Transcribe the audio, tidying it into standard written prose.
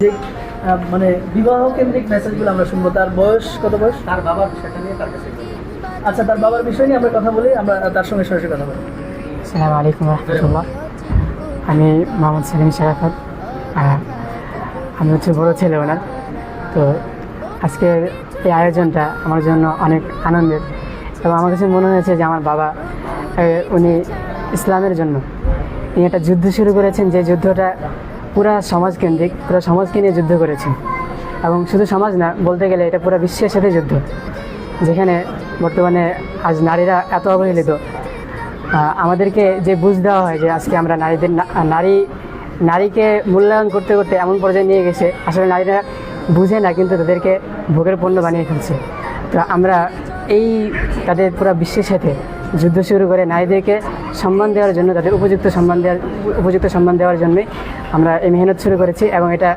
যে মানে বিবাহ কেন্দ্রিক মেসেজগুলো আমরা শুনবো। তার বয়স কত? বয়স তার বাবার সেটা নিয়ে তার কাছে আচ্ছা, তার বাবার বিষয় নিয়ে আমরা কথা বলি, আমরা তার সঙ্গে সরাসরি কথা বলি। আসসালামু আলাইকুম রহমতুল্লাহ। আমি মোহাম্মদ সেলিম শেরাফত। আমি হচ্ছে বড় ছেলে ওনার। তো আজকের এই আয়োজনটা আমার জন্য অনেক আনন্দের এবং আমার কাছে মনে হয়েছে যে আমার বাবা উনি ইসলামের জন্য তিনি একটা যুদ্ধ শুরু করেছেন, যে যুদ্ধটা পুরা সমাজকেন্দ্রিক, পুরো সমাজকে নিয়ে যুদ্ধ করেছেন। এবং শুধু সমাজ না, বলতে গেলে এটা পুরো বিশ্বের সাথে যুদ্ধ, যেখানে বর্তমানে আজ নারীরা এত অবহেলিত। আমাদেরকে যে বুঝ দেওয়া হয় যে আজকে আমরা নারীকে মূল্যায়ন করতে করতে এমন পর্যায়ে নিয়ে গেছে, আসলে নারীরা বুঝে না, কিন্তু তাদেরকে ভোগের পণ্য বানিয়ে ফেলছে। তো আমরা তাদের পুরো বিশ্বের সাথে যুদ্ধ শুরু করে নারীদেরকে সম্মান দেওয়ার জন্য, তাদের উপযুক্ত সম্মান দেওয়ার জন্যই আমরা এই মেহনত শুরু করেছি। এবং এটা